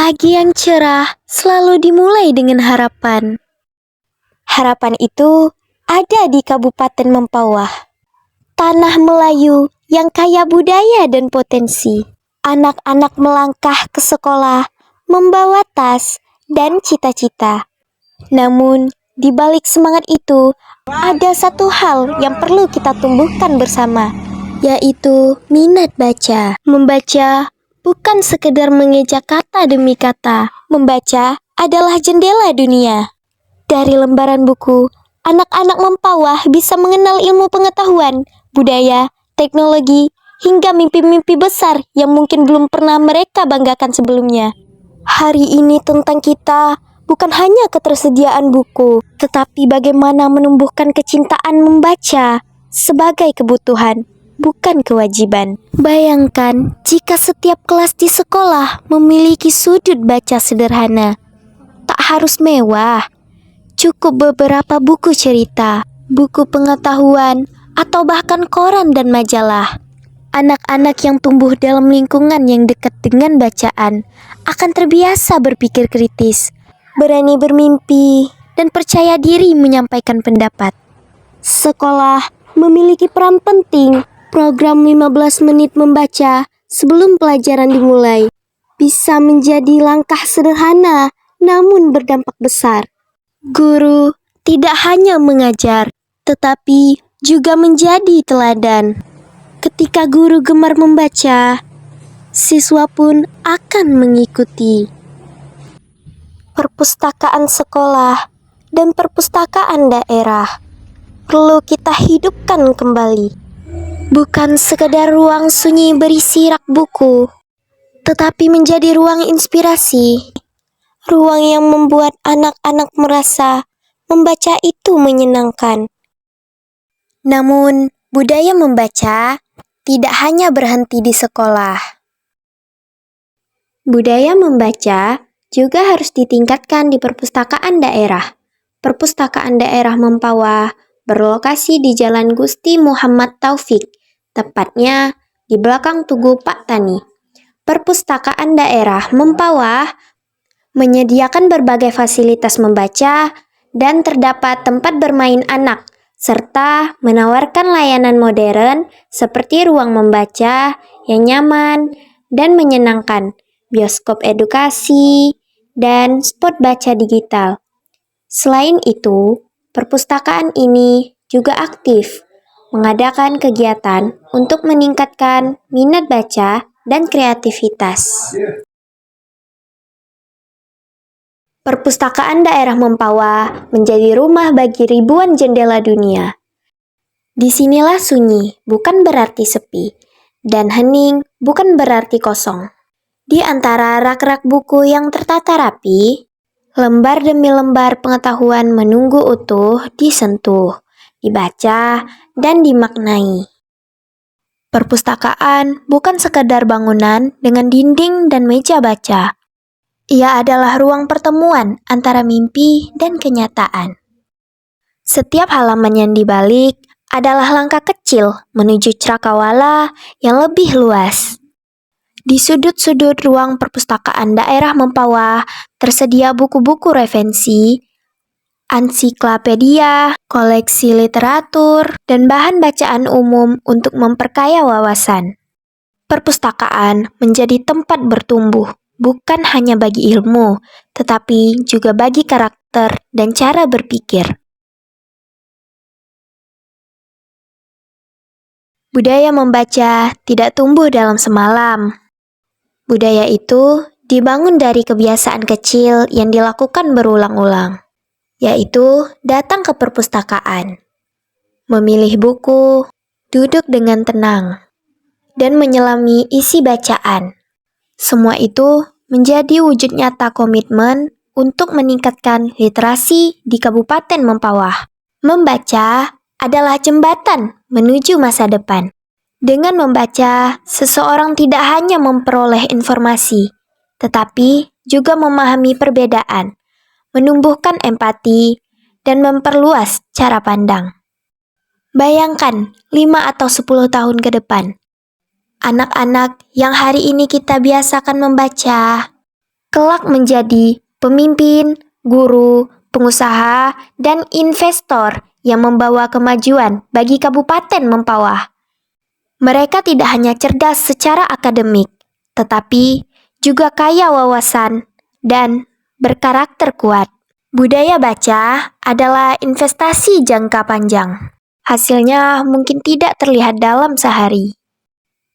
Pagi yang cerah selalu dimulai dengan harapan. Harapan itu ada di Kabupaten Mempawah, tanah Melayu yang kaya budaya dan potensi. Anak-anak melangkah ke sekolah membawa tas dan cita-cita. Namun, di balik semangat itu, ada satu hal yang perlu kita tumbuhkan bersama, yaitu minat baca. Membaca bukan sekedar mengeja kata demi kata. Membaca adalah jendela dunia. Dari lembaran buku, anak-anak Mempawah bisa mengenal ilmu pengetahuan, budaya, teknologi, hingga mimpi-mimpi besar yang mungkin belum pernah mereka banggakan sebelumnya. Hari ini tentang kita bukan hanya ketersediaan buku, tetapi bagaimana menumbuhkan kecintaan membaca sebagai kebutuhan, bukan kewajiban. Bayangkan jika setiap kelas di sekolah memiliki sudut baca sederhana. Tak harus mewah, cukup beberapa buku cerita, buku pengetahuan, atau bahkan koran dan majalah. Anak-anak yang tumbuh dalam lingkungan yang dekat dengan bacaan akan terbiasa berpikir kritis, berani bermimpi, dan percaya diri menyampaikan pendapat. Sekolah memiliki peran penting. Program 15 menit membaca sebelum pelajaran dimulai bisa menjadi langkah sederhana namun berdampak besar. Guru tidak hanya mengajar, tetapi juga menjadi teladan. Ketika guru gemar membaca, siswa pun akan mengikuti. Perpustakaan sekolah dan perpustakaan daerah perlu kita hidupkan kembali. Bukan sekedar ruang sunyi berisi rak buku, tetapi menjadi ruang inspirasi. Ruang yang membuat anak-anak merasa membaca itu menyenangkan. Namun, budaya membaca tidak hanya berhenti di sekolah. Budaya membaca juga harus ditingkatkan di perpustakaan daerah. Perpustakaan daerah Mempawah berlokasi di Jalan Gusti Muhammad Taufik, tepatnya di belakang Tugu Pak Tani. Perpustakaan daerah Mempawah menyediakan berbagai fasilitas membaca dan terdapat tempat bermain anak, serta menawarkan layanan modern seperti ruang membaca yang nyaman dan menyenangkan, bioskop edukasi, dan spot baca digital. Selain itu, perpustakaan ini juga aktif mengadakan kegiatan untuk meningkatkan minat baca dan kreativitas. Perpustakaan daerah Mempawah menjadi rumah bagi ribuan jendela dunia. Disinilah sunyi bukan berarti sepi, dan hening bukan berarti kosong. Di antara rak-rak buku yang tertata rapi, lembar demi lembar pengetahuan menunggu utuh disentuh, dibaca, dan dimaknai. Perpustakaan bukan sekadar bangunan dengan dinding dan meja baca. Ia adalah ruang pertemuan antara mimpi dan kenyataan. Setiap halaman yang dibalik adalah langkah kecil menuju cakrawala yang lebih luas. Di sudut-sudut ruang perpustakaan daerah Mempawah tersedia buku-buku referensi, ensiklopedia, koleksi literatur, dan bahan bacaan umum untuk memperkaya wawasan. Perpustakaan menjadi tempat bertumbuh, bukan hanya bagi ilmu, tetapi juga bagi karakter dan cara berpikir. Budaya membaca tidak tumbuh dalam semalam. Budaya itu dibangun dari kebiasaan kecil yang dilakukan berulang-ulang, yaitu datang ke perpustakaan, memilih buku, duduk dengan tenang, dan menyelami isi bacaan. Semua itu menjadi wujud nyata komitmen untuk meningkatkan literasi di Kabupaten Mempawah. Membaca adalah jembatan menuju masa depan. Dengan membaca, seseorang tidak hanya memperoleh informasi, tetapi juga memahami perbedaan, menumbuhkan empati, dan memperluas cara pandang. Bayangkan 5 atau 10 tahun ke depan, anak-anak yang hari ini kita biasakan membaca kelak menjadi pemimpin, guru, pengusaha, dan investor yang membawa kemajuan bagi Kabupaten Mempawah. Mereka tidak hanya cerdas secara akademik, tetapi juga kaya wawasan dan berkarakter kuat. Budaya baca adalah investasi jangka panjang. Hasilnya mungkin tidak terlihat dalam sehari,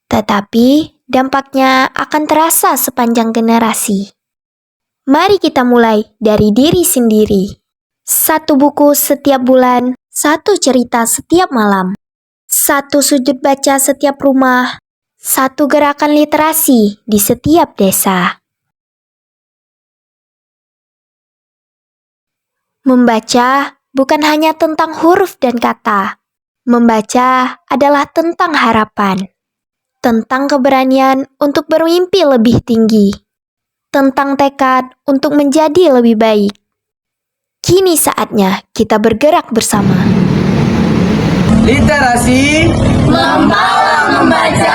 tetapi dampaknya akan terasa sepanjang generasi. Mari kita mulai dari diri sendiri. 1 buku setiap bulan, 1 cerita setiap malam, 1 sudut baca setiap rumah, 1 gerakan literasi di setiap desa. Membaca bukan hanya tentang huruf dan kata. Membaca adalah tentang harapan, tentang keberanian untuk bermimpi lebih tinggi, tentang tekad untuk menjadi lebih baik. Kini saatnya kita bergerak bersama. Literasi Membawa membaca.